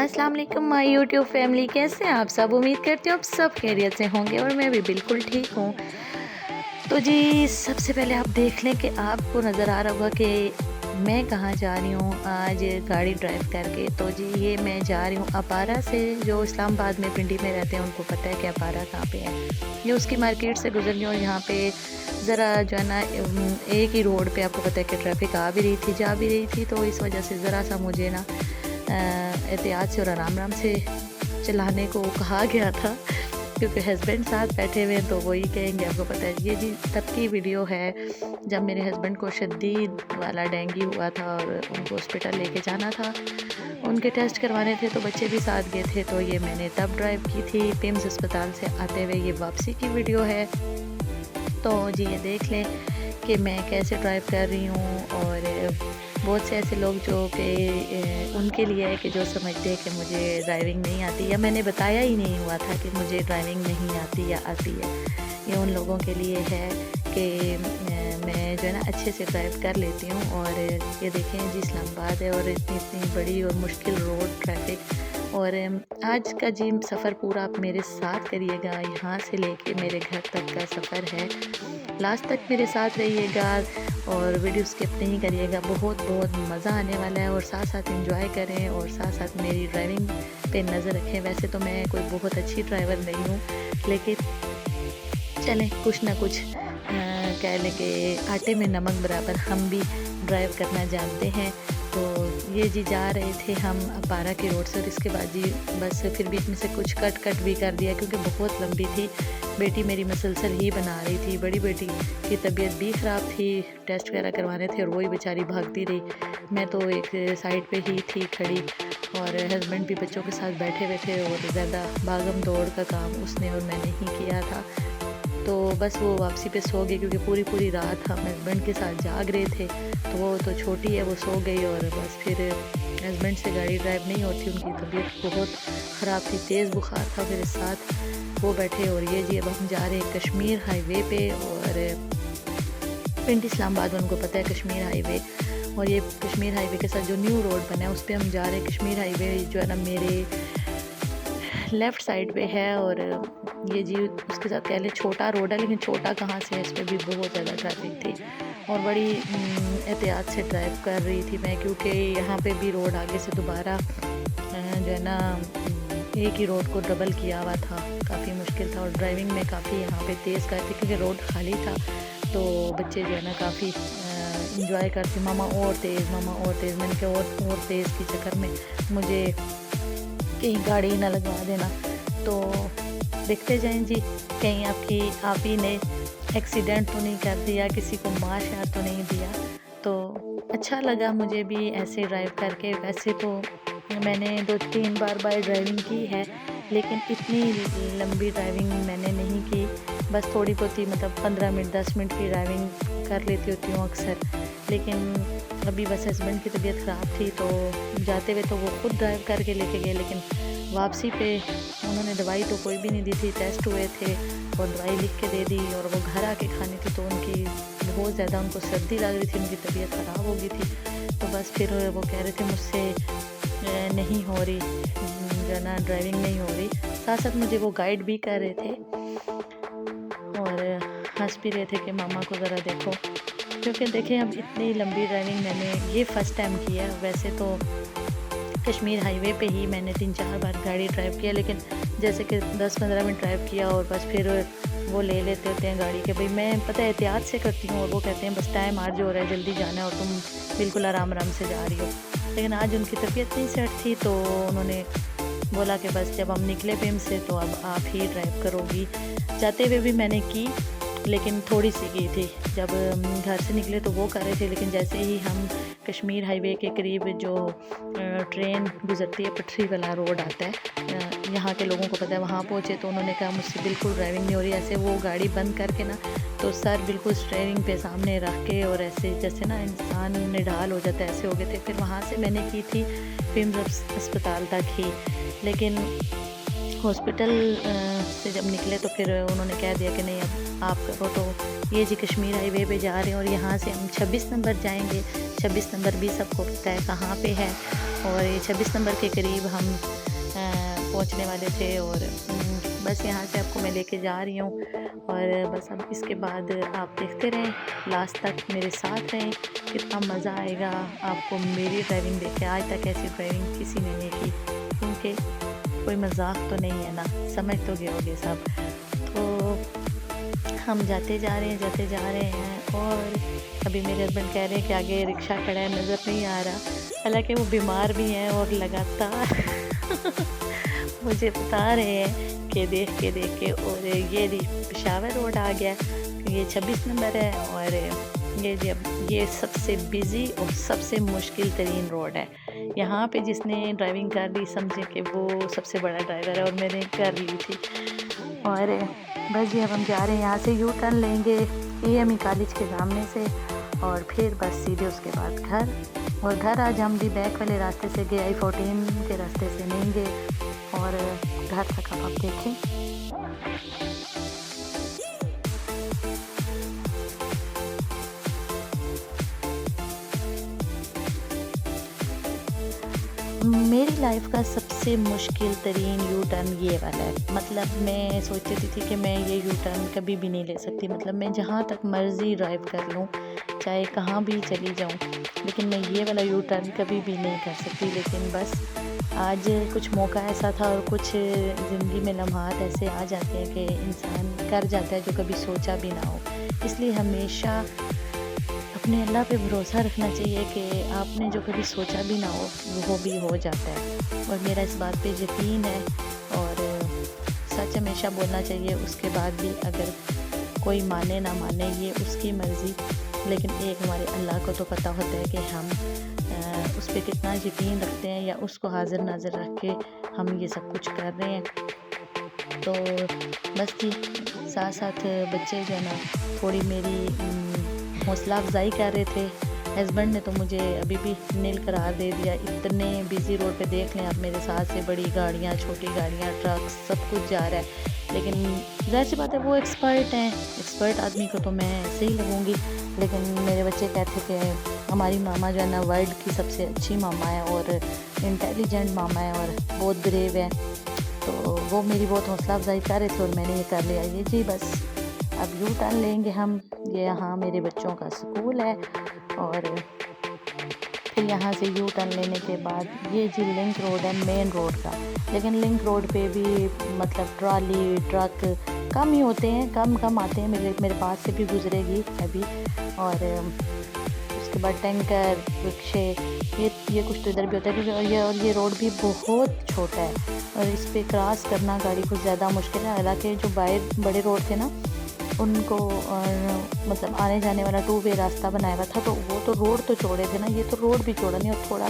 अस्सलाम वालेकुम my YouTube family, कैसे हैं आप सब। उम्मीद करती हूँ आप सब खैरियत से होंगे और मैं भी बिल्कुल ठीक हूँ। तो जी सबसे पहले आप देख लें कि आपको नज़र आ रहा होगा कि मैं कहाँ जा रही हूँ आज गाड़ी ड्राइव करके। तो जी ये मैं जा रही हूँ अपारा से। जो इस्लामाबाद में पिंडी में रहते हैं उनको पता है कि अपारा कहाँ पे है। ये उसकी मार्केट से गुजर रही हूँ और यहाँ पे ज़रा जो है ना एक ही रोड पे आपको पता है कि ट्रैफिक आ भी रही थी जा भी रही थी। तो इस वजह से ज़रा सा मुझे ना एहतियात से और आराम आराम से चलाने को कहा गया था, क्योंकि हस्बैंड साथ बैठे हुए हैं तो वही कहेंगे। आपको पता है ये जी तब की वीडियो है जब मेरे हस्बैंड को शदीद वाला डेंगू हुआ था और उनको हॉस्पिटल लेके जाना था, उनके टेस्ट करवाने थे तो बच्चे भी साथ गए थे। तो ये मैंने तब ड्राइव की थी पिम्स अस्पताल से आते हुए। ये वापसी की वीडियो है, तो जी ये देख लें कि मैं कैसे ड्राइव कर रही हूँ। और बहुत से ऐसे लोग जो कि उनके लिए है कि जो समझते हैं कि मुझे ड्राइविंग नहीं आती या मैंने बताया ही नहीं हुआ था कि मुझे ड्राइविंग नहीं आती या आती है। ये उन लोगों के लिए है कि मैं जो है ना अच्छे से ड्राइव कर लेती हूँ। और ये देखें जी इस्लामाबाद है और इतनी इतनी बड़ी और मुश्किल रोड ट्रैफिक। और आज का जी सफ़र पूरा आप मेरे साथ करिएगा, यहाँ से लेके मेरे घर तक का सफ़र है। लास्ट तक मेरे साथ रहिएगा और वीडियो स्किप नहीं करिएगा। बहुत बहुत मज़ा आने वाला है और साथ साथ एंजॉय करें और साथ साथ मेरी ड्राइविंग पे नज़र रखें। वैसे तो मैं कोई बहुत अच्छी ड्राइवर नहीं हूँ, लेकिन चलें कुछ ना कुछ कह लें कि आटे में नमक बराबर हम भी ड्राइव करना जानते हैं। तो ये जी जा रहे थे हम अपारा की रोड से और इसके बाद जी बस फिर बीच में से कुछ कट भी कर दिया क्योंकि बहुत लंबी थी। बेटी मेरी मसलसल ही बना रही थी, बड़ी बेटी की तबीयत भी ख़राब थी, टेस्ट वगैरह करवाने थे और वही बेचारी भागती रही। मैं तो एक साइड पे ही थी खड़ी और हस्बैंड भी बच्चों के साथ बैठे हुए थे और ज़्यादा भागम दौड़ का काम उसने और मैंने ही किया था। तो बस वो वापसी पे सो गई क्योंकि पूरी रात हम हस्बैंड के साथ जाग रहे थे। तो वो तो छोटी है वो सो गई और बस फिर हस्बैंड से गाड़ी ड्राइव नहीं होती, उनकी तबीयत बहुत ख़राब थी, तेज़ बुखार था फिर साथ वो बैठे। और ये जी अब हम जा रहे हैं कश्मीर हाईवे पे और पिंडी इस्लामाबाद उनको पता है कश्मीर हाईवे। और ये कश्मीर हाईवे के साथ जो न्यू रोड बना है उस पर हम जा रहे हैं। कश्मीर हाईवे जो है ना मेरे लेफ़्ट साइड पे है और ये जी उसके साथ कह लें छोटा रोड है, लेकिन छोटा कहाँ से है, इस पर भी बहुत ज़्यादा ट्रैफिक थी और बड़ी एहतियात से ड्राइव कर रही थी मैं, क्योंकि यहाँ पे भी रोड आगे से दोबारा जो है ना एक ही रोड को डबल किया हुआ था। काफ़ी मुश्किल था और ड्राइविंग में काफ़ी यहाँ पे तेज़ कर थी क्योंकि रोड खाली था। तो बच्चे जो है ना काफ़ी इंजॉय करते, मामा और तेज़ मामा और तेज़। मैंने कहा और तेज़ के चक्कर में मुझे कहीं गाड़ी ना लगवा देना। तो देखते जाएं जी कहीं आप ही ने एक्सीडेंट तो नहीं कर दिया, किसी को मार शार तो नहीं दिया। तो अच्छा लगा मुझे भी ऐसे ड्राइव करके। वैसे तो मैंने 2-3 बार ड्राइविंग की है, लेकिन इतनी लंबी ड्राइविंग मैंने नहीं की। बस थोड़ी बहुत ही मतलब 15 मिनट 10 मिनट की ड्राइविंग कर लेती होती हूँ अक्सर। लेकिन अभी बस हस्बैंड की तबीयत ख़राब थी तो जाते हुए तो वो खुद ड्राइव करके लेके गए, लेकिन वापसी पे उन्होंने दवाई तो कोई भी नहीं दी थी, टेस्ट हुए थे और दवाई लिख के दे दी और वो घर आके खानी थी। तो उनकी बहुत ज़्यादा उनको सर्दी लग रही थी, उनकी तबीयत ख़राब हो गई थी। तो बस फिर वो कह रहे थे मुझसे नहीं हो रही जो ना ड्राइविंग नहीं हो रही। साथ साथ मुझे वो गाइड भी कर रहे थे और हंस भी रहे थे कि मामा को ज़रा देखो, क्योंकि देखें अब इतनी लंबी ड्राइविंग मैंने ये फ़र्स्ट टाइम किया है। वैसे तो कश्मीर हाईवे पे ही मैंने 3-4 बार गाड़ी ड्राइव किया, लेकिन जैसे कि 10-15 मिनट ड्राइव किया और बस फिर वो ले लेते होते हैं गाड़ी के भाई मैं पता है एहतियात से करती हूँ और वो कहते हैं बस टाइम आज हो रहा है जल्दी जाना है और तुम बिल्कुल आराम आराम से जा रही हो। लेकिन आज उनकी तबीयत नहीं सेट थी तो उन्होंने बोला कि बस जब हम निकले पिम से तो अब आप ही ड्राइव करोगी। जाते हुए भी मैंने की लेकिन थोड़ी सी की थी, जब घर से निकले तो वो कर रहे थे। लेकिन जैसे ही हम कश्मीर हाईवे के करीब जो ट्रेन गुजरती है पटरी वाला रोड आता है, यहाँ के लोगों को पता है, वहाँ पहुँचे तो उन्होंने कहा मुझसे बिल्कुल ड्राइविंग नहीं हो रही। ऐसे वो गाड़ी बंद करके ना तो सर बिल्कुल स्टीयरिंग पे सामने रख के और ऐसे जैसे ना इंसान निढाल हो जाता है ऐसे हो गए थे। फिर वहाँ से मैंने की थी पिम्स अस्पताल तक ही, लेकिन हॉस्पिटल से जब निकले तो फिर उन्होंने कह दिया कि नहीं अब आप करो। तो ये जी कश्मीर हाईवे पे जा रहे हैं और यहाँ से हम 26 नंबर जाएंगे। 26 नंबर भी सबको पता है कहाँ पे है। और ये 26 नंबर के करीब हम पहुंचने वाले थे और बस यहाँ से आपको मैं लेके जा रही हूँ। और बस अब इसके बाद आप देखते रहें, लास्ट तक मेरे साथ रहें, कितना मज़ा आएगा आपको मेरी ड्राइविंग देख के। आज तक ऐसी ड्राइविंग किसी ने नहीं की, क्योंकि कोई मजाक तो नहीं है ना, समझ तो गए होगे सब। तो हम जाते जा रहे हैं और अभी मेरे हस्बैंड कह रहे हैं कि आगे रिक्शा खड़ा है, नज़र नहीं आ रहा। हालांकि वो बीमार भी हैं और लगातार मुझे बता रहे हैं कि देख के और ये पेशावर रोड आ गया, ये 26 नंबर है और ये सबसे बिज़ी और सबसे मुश्किल तरीन रोड है। यहाँ पे जिसने ड्राइविंग कर ली समझे कि वो सबसे बड़ा ड्राइवर है, और मैंने कर ली थी। और बस जी अब हम जा रहे हैं, यहाँ से यू टर्न लेंगे AME कॉलेज के सामने से और फिर बस सीधे उसके बाद घर। और घर आज हम भी बैक वाले रास्ते से गए, I-14 के रास्ते से नहीं गए। और घर तक अब आप देखें। मेरी लाइफ का सबसे मुश्किल तरीन यू टर्न ये वाला है। मतलब मैं सोचती थी कि मैं ये यू टर्न कभी भी नहीं ले सकती, मतलब मैं जहाँ तक मर्ज़ी ड्राइव कर लूँ, चाहे कहाँ भी चली जाऊँ, लेकिन मैं ये वाला यू टर्न कभी भी नहीं कर सकती। लेकिन बस आज कुछ मौका ऐसा था और कुछ ज़िंदगी में लम्हात ऐसे आ जाते हैं कि इंसान कर जाता है जो कभी सोचा भी ना हो। इसलिए हमेशा अपने अल्लाह पे भरोसा रखना चाहिए कि आपने जो कभी सोचा भी ना हो वो भी हो जाता है। और मेरा इस बात पे यकीन है और सच हमेशा बोलना चाहिए। उसके बाद भी अगर कोई माने ना माने ये उसकी मर्ज़ी, लेकिन एक हमारे अल्लाह को तो पता होता है कि हम उस पर कितना यकीन रखते हैं या उसको हाजिर नाज़र रख के हम ये सब कुछ कर रहे हैं। तो बस जी साथ साथ बच्चे जो है ना थोड़ी मेरी हौसला अफजाई कर रहे थे। हस्बैंड ने तो मुझे अभी भी नील करार दे दिया। इतने बिज़ी रोड पे देख लें आप, मेरे साथ से बड़ी गाड़ियाँ, छोटी गाड़ियाँ, ट्रक सब कुछ जा रहा है। लेकिन जाहिर सी बात है वो एक्सपर्ट हैं, एक्सपर्ट आदमी को तो मैं ऐसे ही लगूँगी। लेकिन मेरे बच्चे कहते कि हमारी मामा जो है ना वर्ल्ड की सबसे अच्छी मामा है और इंटेलिजेंट मामा है और बहुत ब्रेव है। तो वो मेरी बहुत हौसला अफजाई कर रहे थे और मैंने ये कर लिया। ये जी बस अब यू टर्न लेंगे हम। ये यहाँ मेरे बच्चों का स्कूल है और फिर यहाँ से यू टर्न लेने के बाद ये जी लिंक रोड है मेन रोड का। लेकिन लिंक रोड पे भी मतलब ट्रॉली ट्रक कम ही होते हैं, कम आते हैं। मेरे पास से भी गुजरेगी अभी। और उसके बाद टैंकर, रिक्शे, ये कुछ तो इधर भी होता है क्योंकि और ये रोड भी बहुत छोटा है और इस पे क्रॉस करना गाड़ी को ज़्यादा मुश्किल है। हालांकि जो बड़े रोड थे ना उनको मतलब आने जाने वाला 2 वे रास्ता बनाया हुआ था, तो वो तो रोड तो चौड़े थे ना, ये तो रोड भी चौड़ा नहीं और थोड़ा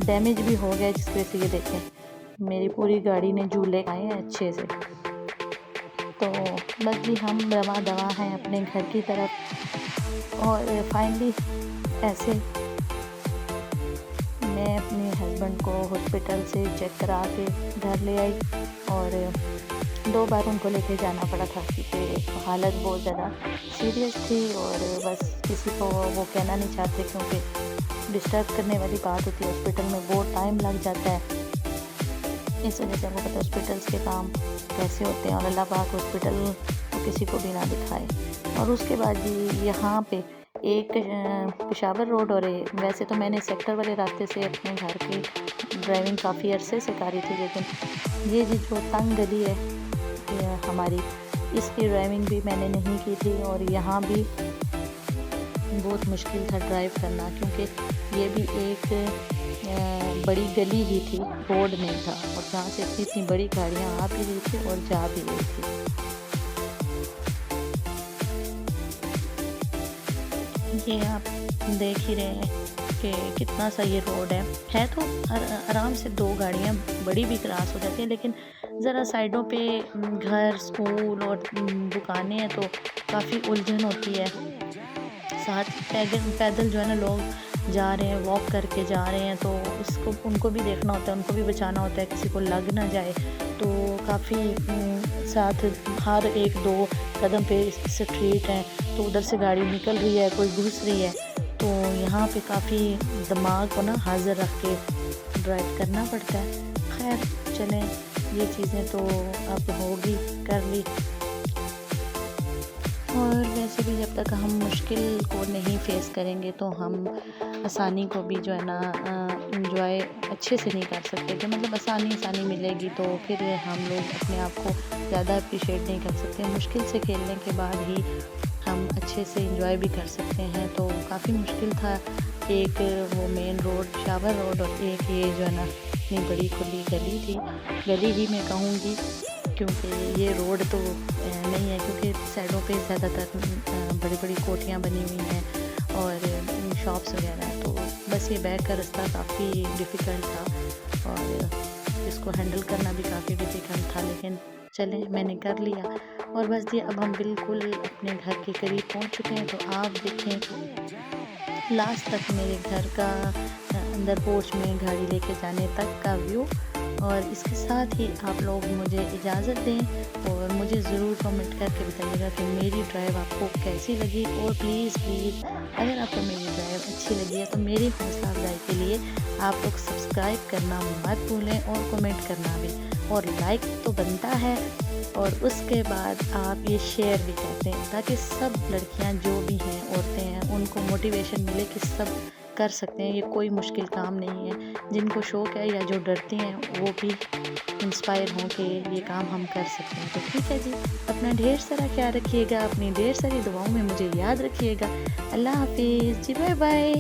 डैमेज भी हो गया, जिसकी वजह से ये देखें मेरी पूरी गाड़ी ने झूले खाए हैं अच्छे से। तो बस जी हम रवा दवा हैं अपने घर की तरफ। और फाइनली ऐसे मैं अपने हस्बैंड को हॉस्पिटल से चेक करा के घर ले आई और 2 बार उनको लेके जाना पड़ा था क्योंकि हालत बहुत ज़्यादा सीरियस थी। और बस किसी को वो कहना नहीं चाहते क्योंकि डिस्टर्ब करने वाली बात होती है, हॉस्पिटल में बहुत टाइम लग जाता है। इस वजह से आपको पता है हॉस्पिटल्स के काम कैसे होते हैं और अल्लाह पाक हॉस्पिटल तो किसी को भी ना दिखाए। और उसके बाद जी यहाँ पे एक पेशावर रोड और वैसे तो मैंने सेक्टर वाले रास्ते से अपने घर की ड्राइविंग काफ़ी अरसे से करी थी, लेकिन ये जी जो तंग गली है हमारी, इसकी ड्राइविंग भी मैंने नहीं की थी। और यहाँ भी बहुत मुश्किल था ड्राइव करना क्योंकि ये भी एक बड़ी गली ही थी, रोड नहीं था और जहाँ से इतनी बड़ी गाड़ियाँ आ भी रही थी और जा भी रही थी। ये आप देख ही रहे हैं कि कितना सा ये रोड है तो आराम से 2 गाड़ियाँ बड़ी भी क्रॉस हो जाती हैं, लेकिन ज़रा साइडों पे घर, स्कूल और दुकानें हैं तो काफ़ी उलझन होती है। साथ पैदल जो है ना लोग जा रहे हैं, वॉक करके जा रहे हैं, तो उसको उनको भी देखना होता है, उनको भी बचाना होता है, किसी को लग ना जाए। तो काफ़ी साथ हर 1-2 कदम पे स्ट्रीट है तो उधर से गाड़ी निकल रही है, कोई घुस रही है, तो यहाँ पे काफ़ी दिमाग को ना हाजिर रख के ड्राइव करना पड़ता है। खैर चलें, ये चीज़ें तो अब होगी, कर ली। और वैसे भी जब तक हम मुश्किल को नहीं फेस करेंगे तो हम आसानी को भी जो है ना इंजॉय अच्छे से नहीं कर सकते। कि मतलब आसानी मिलेगी तो फिर हम लोग अपने आप को ज़्यादा अप्रिशिएट नहीं कर सकते। मुश्किल से खेलने के बाद ही हम अच्छे से इंजॉय भी कर सकते हैं। तो काफ़ी मुश्किल था। एक वो मेन रोड शावर रोड और एक ये जो है ना इतनी बड़ी खुली गली थी। गली ही मैं कहूँगी क्योंकि ये रोड तो नहीं है, क्योंकि साइडों पे ज़्यादातर बड़ी बड़ी कोठियाँ बनी हुई हैं और शॉप्स वगैरह हैं। तो बस ये बैक का रास्ता काफ़ी डिफ़िकल्ट था और इसको हैंडल करना भी काफ़ी डिफ़िकल्ट था, लेकिन चलें मैंने कर लिया। और बस ये अब हम बिल्कुल अपने घर के करीब पहुंच चुके हैं। तो आप देखें लास्ट तक मेरे घर का अंदर पोर्च में गाड़ी लेके जाने तक का व्यू। और इसके साथ ही आप लोग मुझे इजाज़त दें और मुझे ज़रूर कमेंट करके बताइएगा कि मेरी ड्राइव आपको कैसी लगी। और प्लीज़ अगर आपको मेरी ड्राइव अच्छी लगी है तो मेरी हौसला अफजाई के लिए आप लोग सब्सक्राइब करना मत भूलें और कमेंट करना भी, और लाइक तो बनता है। और उसके बाद आप ये शेयर भी करते हैं ताकि सब लड़कियां जो भी हैं, औरतें हैं, उनको मोटिवेशन मिले कि सब कर सकते हैं। ये कोई मुश्किल काम नहीं है। जिनको शौक़ है या जो डरती हैं वो भी इंस्पायर हों कि ये काम हम कर सकते हैं। तो ठीक है जी, अपना ढेर सारा ख्याल रखिएगा, अपनी ढेर सारी दुआओं में मुझे याद रखिएगा। अल्लाह हाफिज़ जी, बाय बाय।